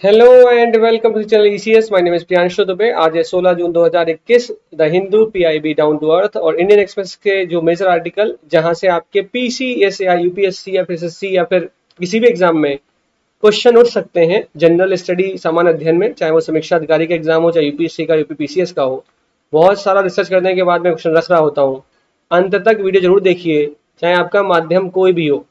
Hello and welcome to channel ECS. My name is Priyanshu Dubey. आज है 16 जून 2021। The Hindu, PIB, down to earth और Indian express के जो मेजर आर्टिकल जहां से आपके पीसीएस या यूपीएससी या फिर एसएससी या फिर किसी भी एग्जाम में क्वेश्चन उठ सकते हैं जनरल स्टडी सामान्य अध्ययन में, चाहे वो समीक्षा अधिकारी का एग्जाम हो, चाहे यूपीएससी का यूपीपीसीएस का हो। बहुत सारा रिसर्च करने के बाद मैं क्वेश्चन रख रहा होता हूँ। अंत तक वीडियो जरूर देखिए, चाहे आपका माध्यम कोई भी हो।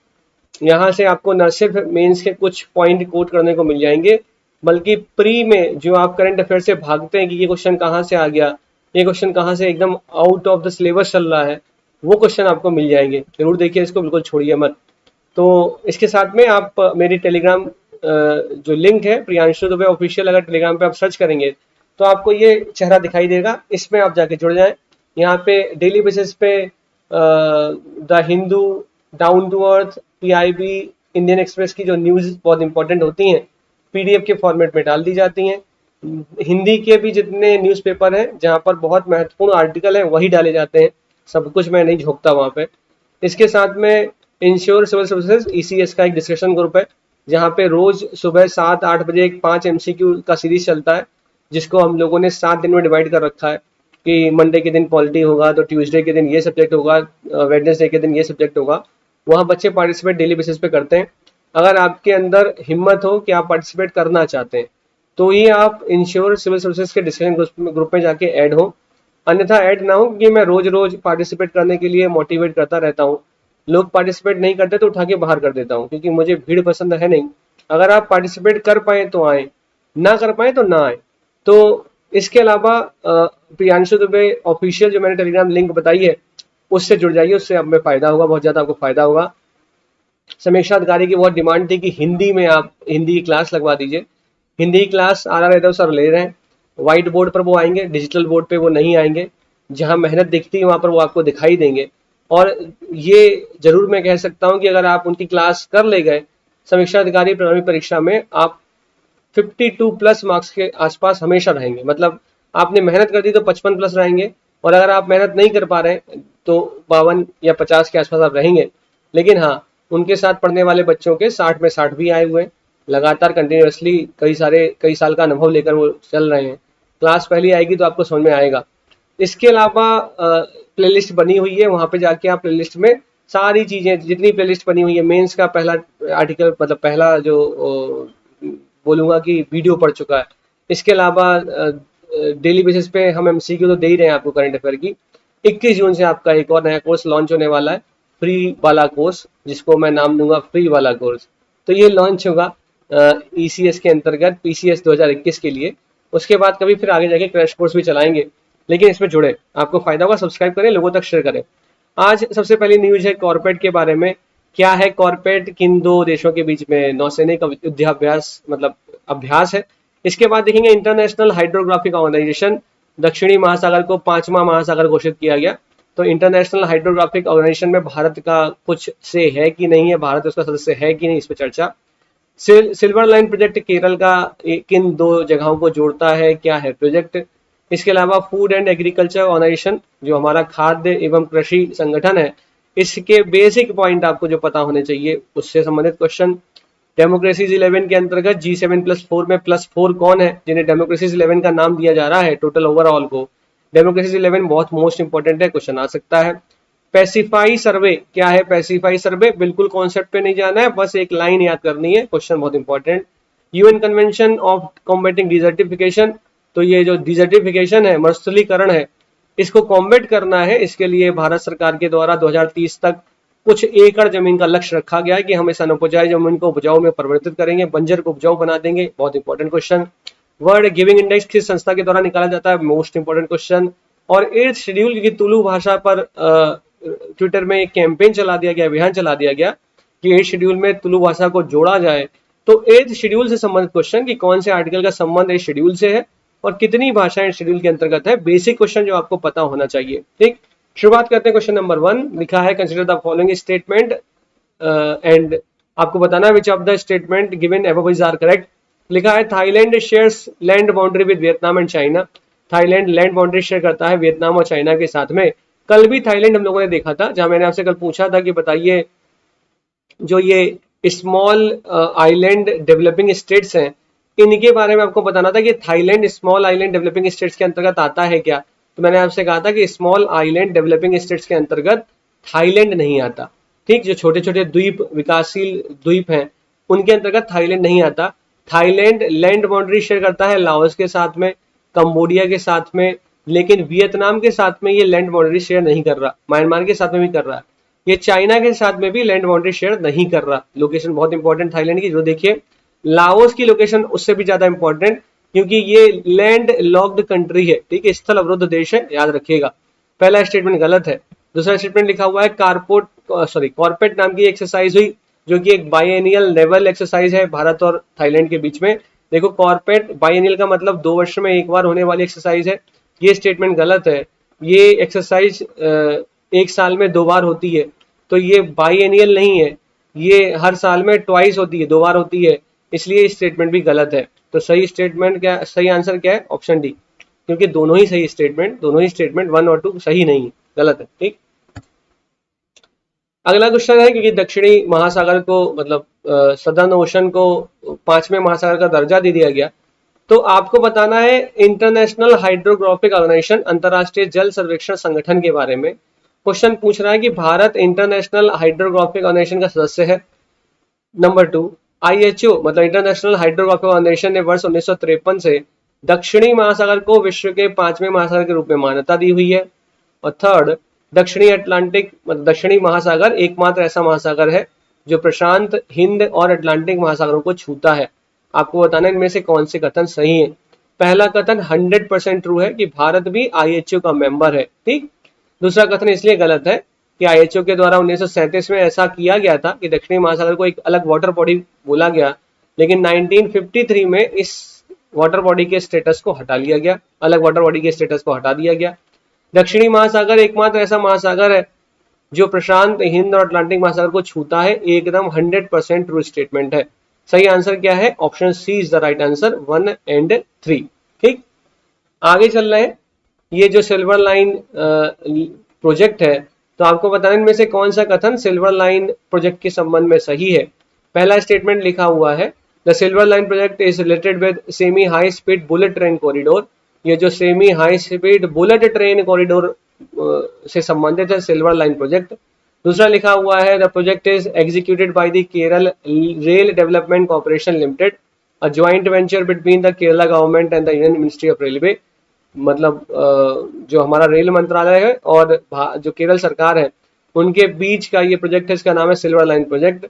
यहाँ से आपको न सिर्फ मेंस के कुछ पॉइंट कोट करने को मिल जाएंगे, बल्कि प्री में जो आप करंट अफेयर से भागते हैं कि ये क्वेश्चन कहाँ से आ गया, ये क्वेश्चन कहाँ से एकदम आउट ऑफ द सिलेबस चल रहा है, वो क्वेश्चन आपको मिल जाएंगे। जरूर देखिए इसको, बिल्कुल छोड़िए मत। तो इसके साथ में आप मेरी टेलीग्राम जो लिंक है प्रियांशु दुबे ऑफिशियल, अगर टेलीग्राम पे आप सर्च करेंगे तो आपको ये चेहरा दिखाई देगा, इसमें आप जाके जुड़ जाएं। यहाँ पे डेली बेसिस पे the Hindu, down to earth, PIB, Indian Express की जो न्यूज़ बहुत इंपॉर्टेंट होती हैं पीडीएफ के फॉर्मेट में डाल दी जाती हैं। हिंदी के भी जितने न्यूज़पेपर हैं जहाँ पर बहुत महत्वपूर्ण आर्टिकल हैं वही डाले जाते हैं, सब कुछ मैं नहीं झोंकता वहाँ पे। इसके साथ में इंश्योर सिविल सर्विसेज ईसीएस का एक डिस्कशन ग्रुप है, जहाँ पे रोज सुबह 7-8 बजे एक 5 एमसीक्यू का सीरीज चलता है, जिसको हम लोगों ने 7 दिन में डिवाइड कर रखा है कि मंडे के दिन पॉलिटी होगा तो ट्यूसडे के दिन ये सब्जेक्ट होगा, वेडनेसडे के दिन ये सब्जेक्ट होगा। वहाँ बच्चे पार्टिसिपेट डेली बेसिस पे करते हैं। अगर आपके अंदर हिम्मत हो कि आप पार्टिसिपेट करना चाहते हैं तो ये आप इंश्योर सिविल सर्विसेज के डिस्कशन ग्रुप में जाके ऐड हो। अन्यथा ऐड ना हो, क्योंकि मैं रोज रोज पार्टिसिपेट करने के लिए मोटिवेट करता रहता हूँ। लोग पार्टिसिपेट नहीं करते तो उठा के बाहर कर देता हूँ, क्योंकि मुझे भीड़ पसंद है नहीं। अगर आप पार्टिसिपेट कर पाए तो आए, ना कर पाए तो ना आए। तो इसके अलावा प्रियांशु दुबे ऑफिशियल जो मैंने टेलीग्राम लिंक बताई है उससे जुड़ जाइए, उससे अब में फायदा होगा, बहुत ज्यादा आपको फायदा होगा। समीक्षा अधिकारी की बहुत डिमांड थी कि हिंदी में आप हिंदी की क्लास लगवा दीजिए। हिंदी की क्लास आ रहा रहता है, सर ले रहे हैं। व्हाइट बोर्ड पर वो आएंगे, डिजिटल बोर्ड पे वो नहीं आएंगे। जहां मेहनत दिखती है वहां पर वो आपको दिखाई देंगे। और ये जरूर मैं कह सकता हूं कि अगर आप उनकी क्लास कर ले गए, समीक्षा अधिकारी प्रणाली परीक्षा में आप 52+ मार्क्स के आसपास हमेशा रहेंगे। मतलब आपने मेहनत कर दी तो 55+ रहेंगे, और अगर आप मेहनत नहीं कर पा रहे हैं तो 52 या 50 के आसपास आप रहेंगे। लेकिन हाँ, उनके साथ पढ़ने वाले बच्चों के 60 में 60 भी आए हुए हैं। लगातार कंटिन्यूसली कई साल का अनुभव लेकर वो चल रहे हैं। क्लास पहली आएगी तो आपको समझ में आएगा। इसके अलावा प्लेलिस्ट बनी हुई है, वहां पे जाके आप प्लेलिस्ट में सारी चीजें, जितनी प्लेलिस्ट बनी हुई है, मेंस का पहला आर्टिकल, मतलब पहला जो बोलूंगा कि वीडियो पड़ चुका है। इसके अलावा डेली बेसिस पे हम एमसीक्यू तो दे ही रहे हैं आपको करंट अफेयर की। 21 जून से आपका एक और नया कोर्स लॉन्च होने वाला है, फ्री वाला कोर्स, जिसको मैं नाम दूंगा फ्री वाला कोर्स। तो ये लॉन्च होगा ईसीएस के अंतर्गत पीसीएस 2021 के लिए। उसके बाद कभी फिर आगे जाके क्रैश कोर्स भी चलाएंगे, लेकिन इसमें जुड़े, आपको फायदा होगा। सब्सक्राइब करें, लोगों तक शेयर करें। आज सबसे पहली न्यूज है कॉर्पेट के बारे में। क्या है कॉर्पेट? किन दो देशों के बीच में नौसैनिक युद्धाभ्यास, मतलब अभ्यास है। इसके बाद देखेंगे इंटरनेशनल हाइड्रोग्राफिक ऑर्गेनाइजेशन, दक्षिणी महासागर को 5वां महासागर घोषित किया गया। तो इंटरनेशनल हाइड्रोग्राफिक ऑर्गेनाइजेशन में भारत का कुछ से है कि नहीं है, भारत उसका सदस्य है कि नहीं, इस पर चर्चा। सिल्वर लाइन प्रोजेक्ट केरल का किन दो जगहों को जोड़ता है, क्या है प्रोजेक्ट। इसके अलावा फूड एंड एग्रीकल्चर ऑर्गेनाइजेशन, जो हमारा खाद्य एवं कृषि संगठन है, इसके बेसिक पॉइंट आपको जो पता होने चाहिए उससे संबंधित क्वेश्चन। डेमोक्रेसीज 11 के अंतर्गत G7+4 में +4 कौन है, जिन्हें डेमोक्रेसीज 11 का नाम दिया जा रहा है टोटल ओवरऑल को। डेमोक्रेसीज 11 बहुत मोस्ट इंपॉर्टेंट है, क्वेश्चन आ सकता है। पैसिफाई सर्वे, क्या है पैसिफाई सर्वे? बिल्कुल कॉन्सेप्ट पे नहीं जाना है, बस एक लाइन याद करनी है, क्वेश्चन बहुत important. UN convention of combating desertification, तो ये जो डिजर्टिफिकेशन है, मरुस्थलीकरण है, इसको कॉम्बेट करना है। इसके लिए भारत सरकार के द्वारा 2030 तक कुछ एकड़ जमीन का लक्ष्य रखा गया है कि हम इस अनुपजाऊ जमीन को उपजाऊ में परिवर्तित करेंगे, बंजर को उपजाऊ बना देंगे। बहुत important question. World giving index किस संस्था के द्वारा निकाला जाता है? Most important question. और 8th शेड्यूल की तुलु भाषा पर ट्विटर में एक कैंपेन चला दिया गया, अभियान चला दिया गया कि 8th शेड्यूल में तुलु भाषा को जोड़ा जाए। तो 8th शेड्यूल से संबंधित क्वेश्चन कि कौन से आर्टिकल का संबंध 8th शेड्यूल से है और कितनी भाषाएं शेड्यूल के अंतर्गत है, बेसिक क्वेश्चन जो आपको पता होना चाहिए। ठीक, शुरुआत करते हैं। क्वेश्चन नंबर 1 लिखा है, consider the following statement and आपको बताना है which of the statement given above is are correct. लिखा है Thailand shares land boundary with Vietnam and China. Thailand land boundary share करता है वियतनाम और चाइना के साथ में। कल भी थाईलैंड हम लोगों ने देखा था, जहां मैंने आपसे कल पूछा था कि बताइए जो ये स्मॉल आइलैंड डेवलपिंग स्टेट्स हैं, इनके बारे में आपको बताना था कि Thailand small island developing states के अंतर्गत आता है क्या। तो मैंने आपसे कहा था कि स्मॉल आइलैंड डेवलपिंग स्टेट्स के अंतर्गत थाईलैंड नहीं आता। ठीक, जो छोटे छोटे द्वीप, विकासशील द्वीप हैं, उनके अंतर्गत थाईलैंड नहीं आता। थाईलैंड लैंड बाउंड्री शेयर करता है लाओस के साथ में, कंबोडिया के साथ में, लेकिन वियतनाम के साथ में ये लैंड बाउंड्री शेयर नहीं कर रहा। म्यांमार के साथ में भी कर रहा है, ये चाइना के साथ में भी लैंड बाउंड्री शेयर नहीं कर रहा। लोकेशन बहुत इंपॉर्टेंट थाईलैंड की, जो देखिए लाओस की लोकेशन उससे भी ज्यादा इंपॉर्टेंट, क्योंकि ये लैंड लॉक्ड कंट्री है। ठीक है, स्थल अवरुद्ध देश है, याद रखिएगा। पहला स्टेटमेंट गलत है। दूसरा स्टेटमेंट लिखा हुआ है कॉर्पेट नाम की एक्सरसाइज हुई, जो कि एक बाइएनियल नेवल एक्सरसाइज है भारत और थाईलैंड के बीच में। देखो, कॉर्पेट बाइएनियल का मतलब 2 वर्ष में एक बार होने वाली एक्सरसाइज है। ये स्टेटमेंट गलत है। ये एक्सरसाइज 1 साल में 2 बार होती है, तो ये बाइएनियल नहीं है। ये हर साल में ट्वाइस होती है, 2 बार होती है, इसलिए स्टेटमेंट भी गलत है। तो सही स्टेटमेंट क्या, सही आंसर क्या है? ऑप्शन डी, क्योंकि दोनों ही स्टेटमेंट 1 और 2 सही नहीं है, गलत है। ठीक, अगला क्वेश्चन है, क्योंकि दक्षिणी महासागर को मतलब सदर्न ओशन को 5वें महासागर का दर्जा दे दिया गया, तो आपको बताना है इंटरनेशनल हाइड्रोग्राफिक ऑर्गेनाइजेशन, अंतरराष्ट्रीय जल सर्वेक्षण संगठन के बारे में। क्वेश्चन पूछ रहा है कि भारत इंटरनेशनल हाइड्रोग्राफिक ऑर्गेनाइजेशन का सदस्य है। नंबर 2, आईएचओ मतलब इंटरनेशनल हाइड्रोग्राफिक ऑर्गेनाइजेशन ने वर्ष 1953 से दक्षिणी महासागर को विश्व के 5वें महासागर के रूप में मान्यता दी हुई है। और थर्ड, दक्षिणी अटलांटिक मतलब दक्षिणी महासागर एकमात्र ऐसा महासागर है जो प्रशांत, हिंद और अटलांटिक महासागरों को छूता है। आपको बताना इनमें से कौन से कथन सही है। पहला कथन 100% ट्रू है कि भारत भी आईएचओ का मेंबर है। ठीक, दूसरा कथन इसलिए गलत है कि आईएचओ के द्वारा 1937 में ऐसा किया गया था कि दक्षिणी महासागर को एक अलग वाटर बॉडी बोला गया, लेकिन 1953 में इस वाटर बॉडी के स्टेटस को हटा लिया गया, अलग वाटर बॉडी के स्टेटस को हटा दिया गया। दक्षिणी महासागर एकमात्र ऐसा महासागर है जो प्रशांत, हिंद और अटलांटिक महासागर को छूता है। एकदम 100% ट्रू स्टेटमेंट है। सही आंसर क्या है? Option C is the right answer, 1 और 3। ठीक, आगे चल रहे हैं। ये जो सिल्वर लाइन प्रोजेक्ट है, तो आपको बताना इनमें से कौन सा कथन सिल्वर लाइन प्रोजेक्ट के संबंध में सही है। पहला स्टेटमेंट लिखा हुआ है, the silver line project is related with semi high speed bullet train corridor. ये जो semi high speed bullet train corridor से संबंधित है सिल्वर लाइन प्रोजेक्ट। दूसरा लिखा हुआ है, the project is executed by the Kerala rail development corporation limited, a joint venture between the Kerala government and the union ministry of railway. मतलब जो हमारा रेल मंत्रालय है और जो केरल सरकार है, उनके बीच का ये प्रोजेक्ट है। इसका नाम है सिल्वर लाइन प्रोजेक्ट।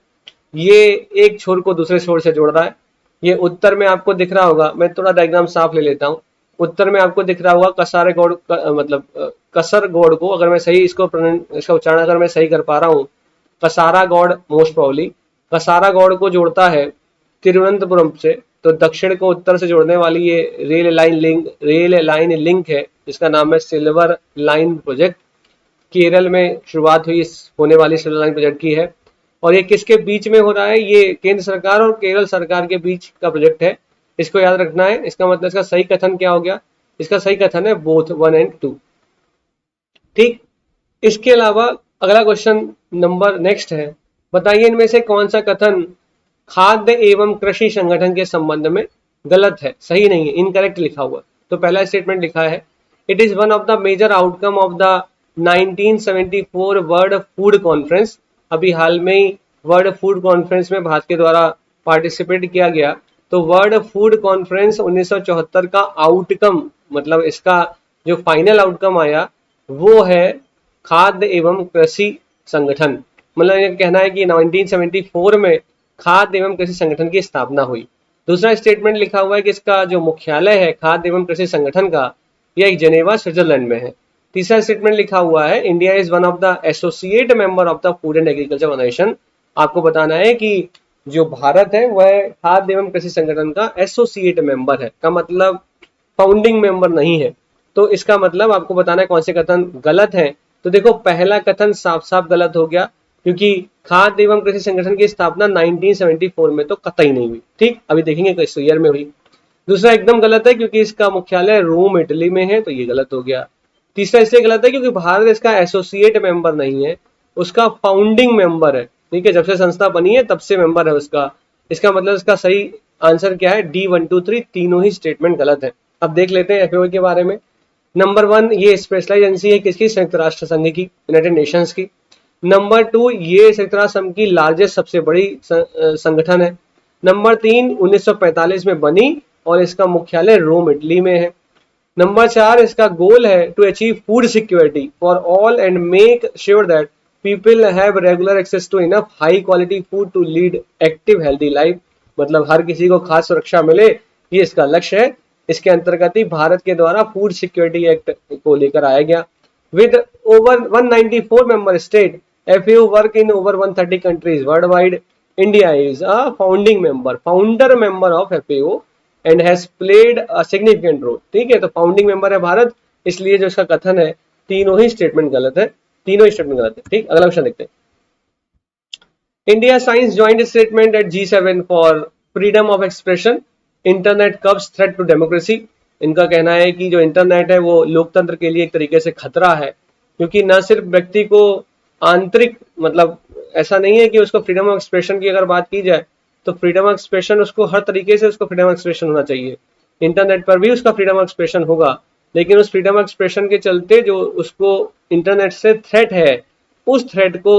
ये एक छोर को दूसरे छोर से जोड़ रहा है। ये उत्तर में आपको दिख रहा होगा, मैं थोड़ा डायग्राम साफ ले लेता हूँ। उत्तर में आपको दिख रहा होगा कसारगोड़ मतलब कसरगोड़ को, अगर मैं सही इसका उच्चारण अगर मैं सही कर पा रहा हूँ, कसारागौड़ मोस्ट प्रॉब्ली कसारागौड़ को जोड़ता है तिरुवनंतपुरम से। तो दक्षिण को उत्तर से जोड़ने वाली ये रेल लाइन लिंक है, जिसका नाम है सिल्वर लाइन प्रोजेक्ट। केरल में शुरुआत हुई इस होने वाली सिल्वर लाइन प्रोजेक्ट की है। और ये किसके बीच में हो रहा है? ये केंद्र सरकार और केरल सरकार के बीच का प्रोजेक्ट है। इसको याद रखना है। इसका मतलब इसका सही कथन क्या हो गया? इसका सही कथन है बोथ 1 और 2। ठीक, इसके अलावा अगला क्वेश्चन नंबर नेक्स्ट है, बताइए इनमें से कौन सा कथन खाद्य एवं कृषि संगठन के संबंध में गलत है, सही नहीं है, इनकरेक्ट लिखा हुआ। तो पहला स्टेटमेंट लिखा है, it is one of the major outcome of the 1974 world food conference. अभी हाल में ही वर्ल्ड फूड कॉन्फ्रेंस में भारत के द्वारा पार्टिसिपेट किया गया। तो वर्ल्ड फूड कॉन्फ्रेंस 1974 का आउटकम मतलब इसका जो फाइनल आउटकम आया वो है खाद्य एवं कृषि संगठन। मतलब ये कहना है कि 1974 में खाद्य एवं कृषि संगठन की स्थापना हुई। दूसरा स्टेटमेंट लिखा हुआ है कि इसका जो मुख्यालय है खाद्य एवं कृषि संगठन का, यह एक जेनेवा स्विट्जरलैंड में है। तीसरा स्टेटमेंट लिखा हुआ है, India is one of the associate member of the food and agriculture organisation. आपको बताना है कि जो भारत है वह खाद्य एवं कृषि संगठन का एसोसिएट मेंबर है, का मतलब फाउंडिंग मेंबर नहीं है। तो इसका मतलब आपको बताना है कौन से कथन गलत है। तो देखो, पहला कथन साफ साफ गलत हो गया, क्योंकि खाद्य एवं कृषि संगठन की स्थापना 1974 में तो कतई नहीं हुई। ठीक, अभी देखेंगे किस ईयर में हुई। दूसरा एकदम गलत है क्योंकि इसका मुख्यालय रोम इटली में है, तो ये गलत हो गया। तीसरा इसलिए गलत है क्योंकि भारत इसका एसोसिएट मेंबर नहीं है, उसका फाउंडिंग मेंबर है। ठीक है, जब से संस्था बनी है तब से मेंबर है उसका। इसका मतलब इसका सही आंसर क्या है, डी 1 2 3 तीनों ही स्टेटमेंट गलत है। अब देख लेते हैं एफएओ के बारे में। नंबर 1, ये स्पेशलाइज एजेंसी है किसकी, संयुक्त राष्ट्र संघ की, यूनाइटेड नेशंस की। नंबर 2, ये संयुक्त राष्ट्र संघ की लार्जेस्ट सबसे बड़ी संगठन है। नंबर 3, 1945 में बनी और इसका मुख्यालय रोम इटली में है। नंबर 4, इसका गोल है to achieve food security for all and make sure that people have regular access to enough high quality food to lead active healthy life, मतलब हर किसी को खाद्य सुरक्षा मिले, ये इसका लक्ष्य है। इसके अंतर्गत ही भारत के द्वारा फूड सिक्योरिटी एक्ट को लेकर आया गया। With over 194 member state, FAO work in over 130 countries world wide. India is a founder member of FAO and has played a significant role. ठीक है, तो फाउंडिंग मेंबर है भारत, इसलिए जो इसका कथन है तीनों ही स्टेटमेंट गलत है, तीनों ही स्टेटमेंट गलत है। ठीक, अगला क्वेश्चन देखते हैं। India signs joint statement at G7 for freedom of expression, internet curbs threat to democracy. इनका कहना है कि जो इंटरनेट है वो लोकतंत्र के लिए एक तरीके से खतरा है, क्योंकि न सिर्फ व्यक्ति को आंतरिक, मतलब ऐसा नहीं है कि उसको फ्रीडम ऑफ एक्सप्रेशन की अगर बात की जाए तो फ्रीडम ऑफ एक्सप्रेशन उसको हर तरीके से उसको फ्रीडम ऑफ एक्सप्रेशन होना चाहिए, इंटरनेट पर भी उसका फ्रीडम ऑफ एक्सप्रेशन होगा, लेकिन उस फ्रीडम ऑफ एक्सप्रेशन के चलते जो उसको इंटरनेट से थ्रेट है, उस थ्रेट को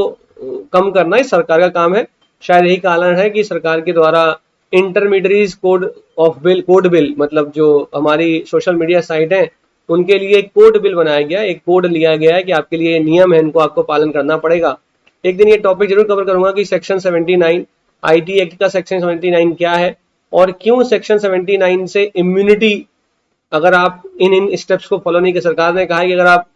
कम करना ही सरकार का काम है। शायद यही कारण है कि सरकार के द्वारा इंटरमीडियरीज कोड बिल, मतलब जो हमारी सोशल मीडिया साइट है उनके लिए एक कोड बिल बनाया गया, एक कोड लिया गया है कि आपके लिए नियम है, इनको आपको पालन करना पड़ेगा। एक दिन ये टॉपिक जरूर कवर करूंगा कि सेक्शन 79 IT एक्ट का सेक्शन 79 क्या है और क्यों सेक्शन 79 से इम्यूनिटी, अगर आप इन स्टेप्स को फॉलो नहीं कर, सरकार ने कहा है कि अगर आप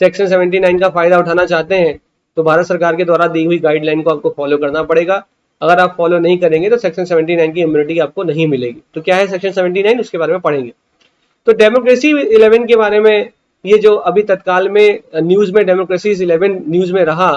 सेक्शन 79 का फायदा उठाना चाहते हैं तो भारत सरकार के द्वारा दी हुई गाइडलाइन को आपको फॉलो करना पड़ेगा। अगर आप फॉलो नहीं करेंगे तो सेक्शन 79 की इम्यूनिटी आपको नहीं मिलेगी। तो क्या है सेक्शन 79, उसके बारे में पढ़ेंगे। तो डेमोक्रेसी 11 के बारे में, ये जो अभी तत्काल में न्यूज में डेमोक्रेसी 11 न्यूज में रहा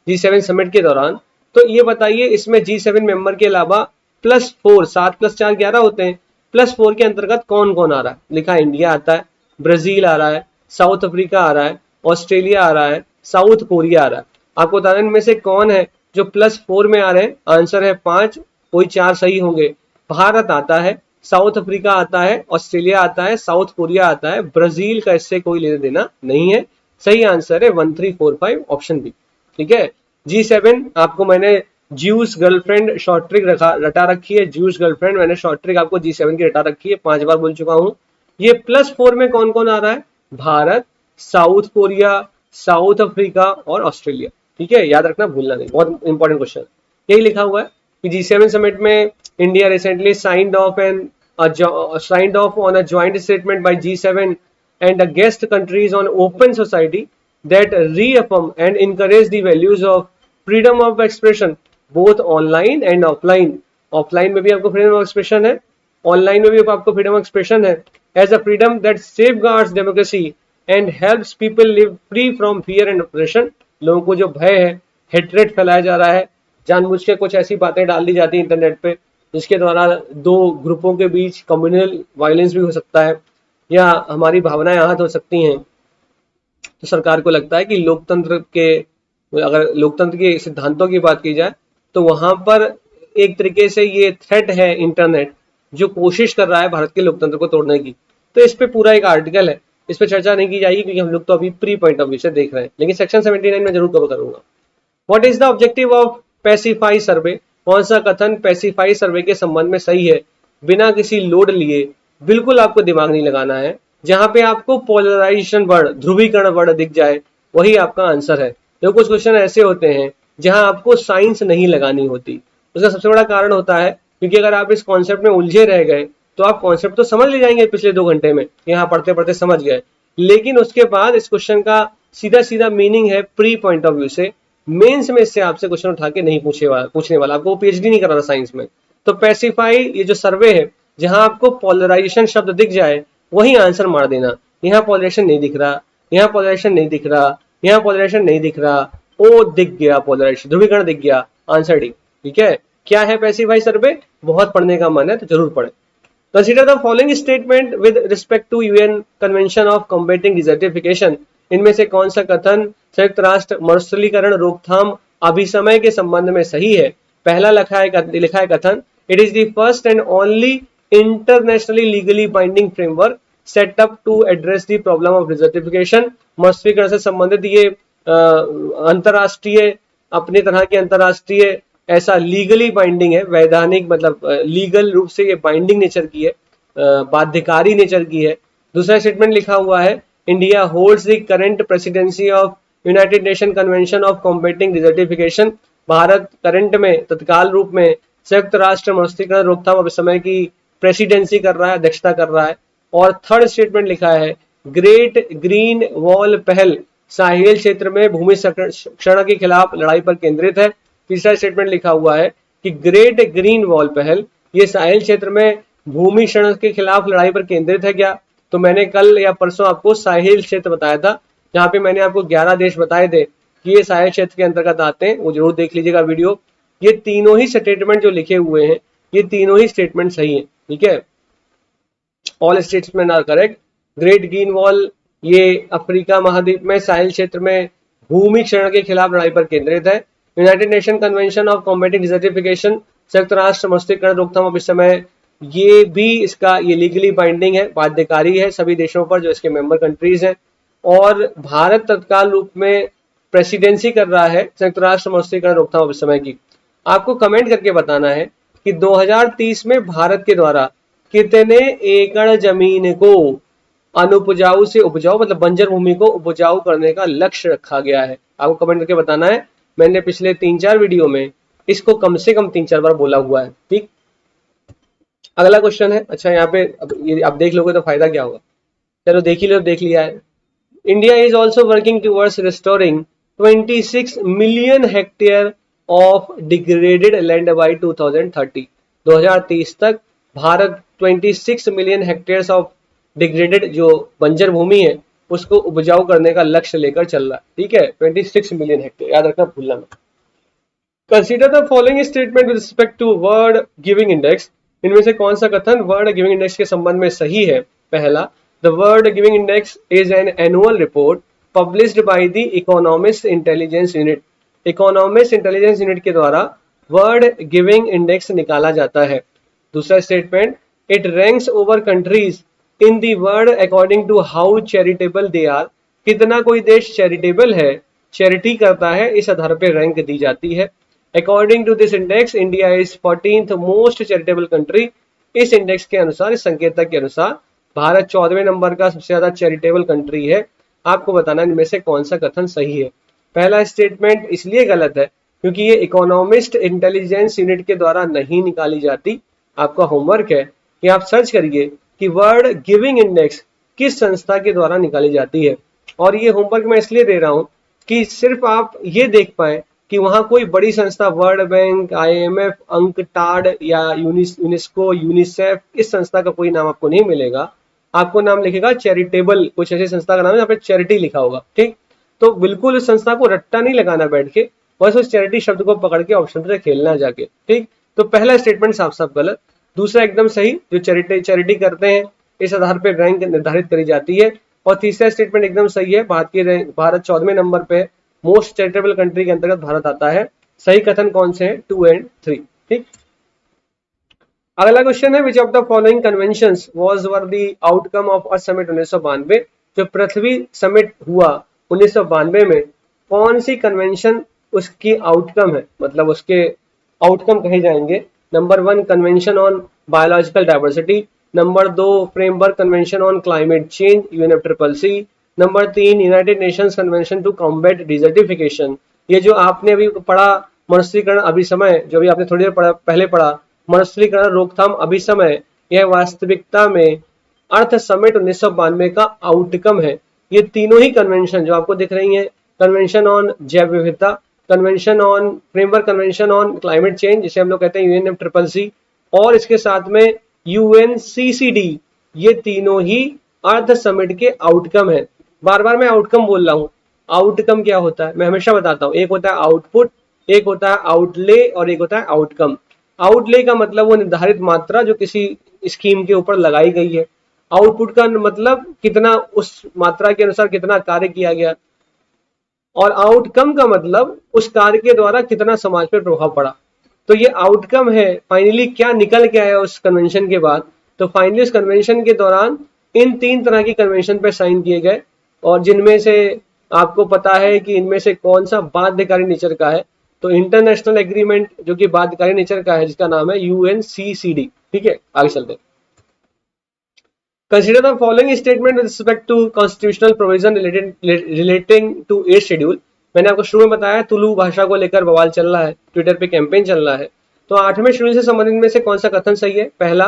G7 समिट के दौरान, तो ये बताइए इसमें G7 मेंबर के अलावा +4, 7 + 4 11 होते हैं, +4 के अंतर्गत कौन कौन आ रहा है? लिखा इंडिया आता है, ब्राजील आ रहा है, साउथ अफ्रीका आ रहा है, ऑस्ट्रेलिया आ रहा है, साउथ कोरिया आ रहा है। आपको बताना इनमें से कौन है जो +4 में आ रहे हैं। आंसर है 5, कोई 4 सही होंगे। भारत आता है, साउथ अफ्रीका आता है, ऑस्ट्रेलिया आता है, साउथ कोरिया आता है, ब्राजील का इससे कोई लेना देना नहीं है। सही आंसर है 1 3 4 5 ऑप्शन बी। ठीक है, G7 आपको मैंने ज्यूस गर्लफ्रेंड शॉर्ट ट्रिक रटा रखी है, ज्यूस गर्लफ्रेंड मैंने शॉर्ट ट्रिक आपको G7 की रटा रखी है, 5 बार बोल चुका हूं। ये +4 में कौन कौन आ रहा है? Bharat, south Korea, south Africa और ऑस्ट्रेलिया। ठीक है, याद रखना, भूलना नहीं, बहुत इंपॉर्टेंट क्वेश्चन। यही लिखा हुआ है कि G7 समिट में India recently signed of on a joint statement by G7 and the guest countries on open society that reaffirm and encourage the values of freedom of expression both online and offline. Offline में भी आपको freedom of expression है, online में भी आपको freedom of expression है, as a freedom that safeguards democracy and helps people live free from fear and operation. लोगों को जो भय है, हेट्रेट फैलाया जा रहा है, जानबूझ के कुछ ऐसी बातें डाल दी जाती है इंटरनेट पे जिसके द्वारा दो ग्रुपों के बीच कम्युनल वायलेंस भी हो सकता है या हमारी भावनाएं आहत हो सकती हैं। तो सरकार को लगता है कि लोकतंत्र के, अगर लोकतंत्र के सिद्धांतों की बात की जाए तो वहां पर एक तरीके से ये थ्रेट है इंटरनेट, जो कोशिश कर रहा है भारत के लोकतंत्र को तोड़ने की। तो इस पे पूरा एक आर्टिकल है, इस पे चर्चा नहीं की जाएगी क्योंकि हम लोग तो अभी प्री पॉइंट ऑफ व्यू से देख रहे हैं, लेकिन सेक्शन 79 में जरूर कवर करूंगा। What is the objective of pacify survey? कौन सा कथन पैसिफाई सर्वे के संबंध में सही है? बिना किसी लोड लिए, बिल्कुल आपको दिमाग नहीं लगाना है, जहां पे आपको पोलराइजेशन वर्ड, ध्रुवीकरण वर्ड दिख जाए वही आपका आंसर है। तो कुछ क्वेश्चन ऐसे होते हैं जहां आपको साइंस नहीं लगानी होती। उसका सबसे बड़ा कारण होता है क्योंकि अगर आप इस कॉन्सेप्ट में उलझे रह गए तो आप कॉन्सेप्ट तो समझ ले जाएंगे पिछले 2 घंटे में, यहाँ पढ़ते पढ़ते समझ गए, लेकिन उसके बाद इस क्वेश्चन का सीधा सीधा मीनिंग है प्री पॉइंट ऑफ व्यू से, मेंस में इससे आपसे क्वेश्चन उठा के नहीं पूछने वाला, आपको PhD नहीं करा रहा साइंस में। तो पैसिफाई ये जो सर्वे है, जहां आपको पोलराइजेशन शब्द दिख जाए वही आंसर मार देना। यहाँ पोलराइजेशन नहीं दिख रहा, यहाँ पोलराइजेशन नहीं दिख रहा, यहाँ पोलराइजेशन नहीं दिख रहा, ओ दिख गया पोलराइजेशन, ध्रुवीकरण दिख गया, आंसर डी। ठीक है, क्या है पैसिफाई सर्वे? बहुत पढ़ने का मन है तो जरूर पढ़े। Consider the following statement with respect to UN convention of combating desertification. इनमें से कौन सा कथन संयुक्त राष्ट्र मरुस्थलीकरण रोकथाम अभिसमय के संबंध में सही है? पहला लिखा है कथन it is the first and only internationally legally binding framework set up to address the problem of desertification. मौसमीकरण से संबंधित ये अंतरराष्ट्रीय, अपनी तरह के अंतरराष्ट्रीय ऐसा लीगली बाइंडिंग है, वैधानिक मतलब लीगल रूप से ये बाइंडिंग नेचर की है, बाध्यकारी नेचर की है। दूसरा स्टेटमेंट लिखा हुआ है, India holds the current presidency of United nation convention of combating desertification. Bharat current में, तत्काल रूप में संयुक्त राष्ट्र मरुस्थलीकरण रोकथाम अभिसमय की प्रेसिडेंसी कर रहा है, अध्यक्षता कर रहा है। और थर्ड स्टेटमेंट लिखा है, ग्रेट ग्रीन वॉल पहल साहेल क्षेत्र में भूमि क्षरण के खिलाफ लड़ाई पर केंद्रित है। तीसरा स्टेटमेंट लिखा हुआ है कि ग्रेट ग्रीन वॉल पहल ये साहेल क्षेत्र में भूमि क्षरण के खिलाफ लड़ाई पर केंद्रित है क्या? तो मैंने कल या परसों आपको साहेल क्षेत्र बताया था, जहां पे मैंने आपको 11 देश बताए थे कि ये साहेल क्षेत्र के अंतर्गत आते हैं, वो जरूर देख लीजिएगा वीडियो। ये तीनों ही स्टेटमेंट जो लिखे हुए हैं, ये तीनों ही स्टेटमेंट सही है, ठीक है। All statement are correct. Great green wall ये अफ्रीका महाद्वीप में साहिल क्षेत्र में भूमि क्षरण के खिलाफ लड़ाई पर केंद्रित है। United nation convention of combating desertification, संयुक्त राष्ट्र मरुस्थलीकरण रोकथाम इस समय, ये भी इसका ये लीगली बाइंडिंग है, बाध्यकारी है सभी देशों पर जो इसके मेंबर कंट्रीज हैं। और भारत तत्काल रूप में प्रेसिडेंसी कर रहा है संयुक्त राष्ट्र मरुस्थलीकरण रोकथाम इस समय की। आपको कमेंट करके बताना है कि 2030 में भारत के द्वारा कितने एकड़ जमीन को अनुपजाऊ से उपजाऊ मतलब बंजर भूमि को उपजाऊ करने का लक्ष्य रखा गया है। आपको कमेंट करके बताना है। मैंने पिछले 3-4 वीडियो में इसको कम से कम 3-4 बार बोला हुआ है, ठीक। अगला क्वेश्चन है, अच्छा यहाँ पे ये आप देख लोगे तो फायदा क्या होगा, चलो देख ही लो, देख लिया है। India is also working towards restoring 26 million hectare of degraded land by 2030। 2030 तक Bharat 26 million hectares of degraded जो बंजर भूमि है उसको उपजाऊ करने का लक्ष्य लेकर चल रहा है, ठीक है। 26 मिलियन हेक्टेयर, याद रखना, भूलना मत। Consider the following statement with respect to world giving index. इनमें से कौन सा कथन वर्ड गिविंग इंडेक्स के संबंध में सही है? पहला, the world giving index is an annual report published by the Economist Intelligence Unit. Economist Intelligence Unit के द्वारा वर्ड गिविंग इंडेक्स निकाला जाता है। दूसरा statement, it ranks over countries in the world according to how charitable they are. कितना कोई देश charitable है, चैरिटी करता है, इस आधार पर रैंक दी जाती है। According to this index India is 14th most charitable country. इस इंडेक्स के अनुसार, इस संकेतक के अनुसार भारत 14वें नंबर का सबसे ज्यादा चैरिटेबल कंट्री है। आपको बताना इनमें से कौन सा कथन सही है। पहला स्टेटमेंट इसलिए गलत है क्योंकि ये इकोनॉमिस्ट इंटेलिजेंस यूनिट के द्वारा नहीं निकाली जाती। आपका होमवर्क है कि आप सर्च करिए कि वर्ड गिविंग इंडेक्स किस संस्था के द्वारा निकाली जाती है। और ये होमवर्क मैं इसलिए दे रहा हूं कि सिर्फ आप ये देख पाए कि वहां कोई बड़ी संस्था वर्ल्ड बैंक, IMF, अंकटाड या यूनेस्को, यूनिसेफ, इस संस्था का कोई नाम आपको नहीं मिलेगा। आपको नाम लिखेगा चैरिटेबल, कुछ ऐसी संस्था का नाम है जहाँ पे चैरिटी लिखा होगा, ठीक। तो बिल्कुल उस संस्था को रट्टा नहीं लगाना बैठ के, बस उस चैरिटी शब्द को पकड़ के ऑप्शन से खेलना जाके, ठीक। तो पहला स्टेटमेंट साफ साफ गलत, दूसरा एकदम सही, जो चैरिटी करते हैं इस आधार पर रैंक निर्धारित करी जाती है। और तीसरा स्टेटमेंट एकदम सही है, भारत 14वें नंबर पे मोस्ट चैरिटेबल कंट्री के अंतर्गत भारत आता है। सही कथन कौन से हैं? 2 और 3, ठीक। अगला क्वेश्चन है, which of the following conventions was were the outcome of earth summit 1992। जो पृथ्वी समिट हुआ 1992 में, कौन सी कन्वेंशन उसकी आउटकम है, मतलब उसके आउटकम कहे जाएंगे। Number 1 convention on biological diversity, number 2 framework convention on climate change UNFCCC, number 3 United Nations convention to combat desertification. ये जो आपने अभी पढ़ा मरुस्थलीकरण अभिसमय, जो भी आपने थोड़ी देर पहले पढ़ा, मरुस्थलीकरण रोकथाम अभिसमय, यह वास्तविकता में अर्थ समिट 1992 का आउटकम है। ये तीनों ही कन्वेंशन जो आपको दिख रही हैं, कन्वेंशन ऑन जैव विविधता, convention on framework convention on climate change जिसे हम लोग कहते हैं UNFCCC, और इसके साथ में UNCCD, ये तीनों ही अर्थ समिट के आउटकम है। बार बार मैं आउटकम बोल रहा हूं, आउटकम क्या होता है मैं हमेशा बताता हूं। एक होता है आउटपुट, एक होता है आउटले और एक होता है आउटकम। आउटले का मतलब वो निर्धारित मात्रा जो किसी स्कीम के ऊपर लगाई गई है। आउटपुट का मतलब कितना उस मात्रा के अनुसार कितना कार्य किया गया, और आउटकम का मतलब उस कार्य के द्वारा कितना समाज पर प्रभाव पड़ा। तो तो ये आउटकम है, फाइनली क्या निकल के आया उस कन्वेंशन के बाद। तो फाइनली उस कन्वेंशन के दौरान इन 3 तरह की कन्वेंशन पे साइन किए गए, और जिनमें से आपको पता है कि इनमें से कौन सा बाध्यकारी नेचर का है। तो इंटरनेशनल एग्रीमेंट जो कि बाध्यकारी नेचर का है, जिसका नाम है UNCCD। ठीक है, आगे चलते हैं। Consider the following statement with respect to constitutional provision relating to 8th schedule। मैंने आपको शुरू में बताया तुलु भाषा को लेकर बवाल चल रहा है, ट्विटर पे कैंपेन चल रहा है। तो 8वें शेड्यूल से संबंधित में से कौन सा कथन सही है? पहला,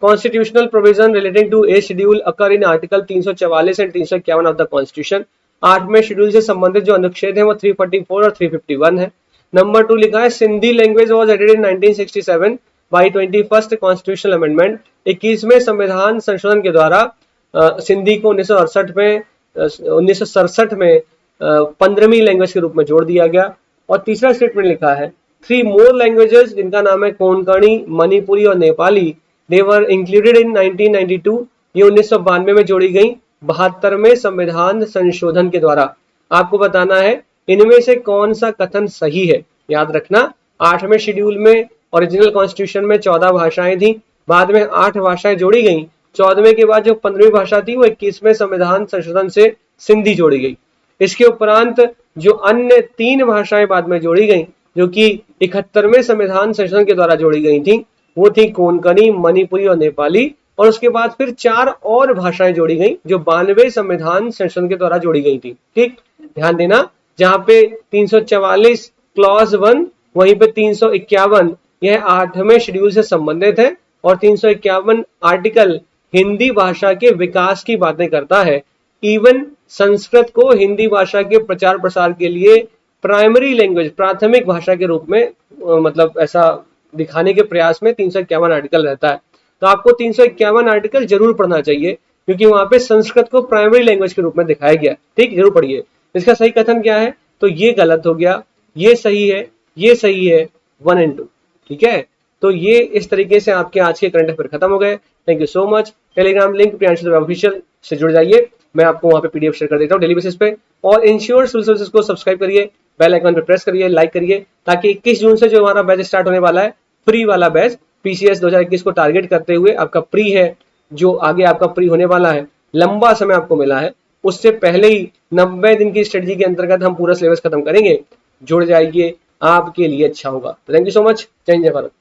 constitutional provision relating to 8th schedule occur in article 344 and 351 of the constitution. 8वें शेड्यूल से संबंधित जो अनुच्छेद है वो 344 और 351 है। नंबर 2 लिखा है Sindhi language was added in 1967 by 21st constitutional amendment. 21वें संविधान संशोधन के द्वारा सिंधी को 1967 में 15वीं लैंग्वेज के रूप में जोड़ दिया गया। और तीसरा स्टेटमेंट लिखा है 3 मोर लैंग्वेजेस, जिनका नाम है कोंकणी, मणिपुरी और नेपाली, दे वर इंक्लूडेड इन 1992। ये 1992 में जोड़ी गई 72वें संविधान संशोधन के द्वारा। आपको बताना है इनमें से कौन सा कथन सही है। याद रखना, 8वें शेड्यूल में ओरिजिनल कॉन्स्टिट्यूशन में 14 भाषाएं थी, बाद में 8 भाषाएं जोड़ी गई। 14वें के बाद जो 15वीं भाषा थी वो 21वें संविधान संशोधन से सिंधी जोड़ी गई। इसके उपरांत जो अन्य 3 भाषाएं बाद में जोड़ी गई, जो कि 71वें संविधान संशोधन के द्वारा जोड़ी गई थी, वो थी कोंकणी, मणिपुरी और नेपाली। और उसके बाद फिर 4 और भाषाएं जोड़ी गई जो 92वें संविधान संशोधन के द्वारा जोड़ी गई थी। ठीक, ध्यान देना, जहां पे 344 क्लॉज 1, वहीं पे 351 यह 8वें शेड्यूल से संबंधित है, और 351 आर्टिकल हिंदी भाषा के विकास की बातें करता है। इवन संस्कृत को हिंदी भाषा के प्रचार प्रसार के लिए प्राइमरी लैंग्वेज, प्राथमिक भाषा के रूप में मतलब ऐसा दिखाने के प्रयास में 351 आर्टिकल रहता है। तो आपको 351 आर्टिकल जरूर पढ़ना चाहिए, क्योंकि वहां पे संस्कृत को प्राइमरी लैंग्वेज के रूप में दिखाया गया। ठीक, जरूर पढ़िए। इसका सही कथन क्या है? तो ये गलत हो गया, ये सही है, ये सही है, 1 और 2। ठीक है, तो ये इस तरीके से आपके आज के करंट अफेयर खत्म हो गए। Thank you so much. Telegram link Priyanshu Dubey official से जुड़ जाइए, मैं आपको वहां पे पीडीएफ शेयर कर देता हूँ डेली बेसिस पे। और इंश्योर सिविल सर्विसेज को सब्सक्राइब करिए, बेल आइकन पे प्रेस करिए, लाइक करिए, ताकि 21 जून से जो हमारा बैच स्टार्ट होने वाला है, फ्री वाला बैच, पीसीएस 2021 को टारगेट करते हुए आपका प्री है, जो आगे आपका प्री होने वाला है, लंबा समय आपको मिला है, उससे पहले ही 90 दिन की स्ट्रेटजी के अंतर्गत हम पूरा सिलेबस खत्म करेंगे। जुड़ जाइए, आपके लिए अच्छा होगा। Thank you so much. जय हिंद, जय भारत।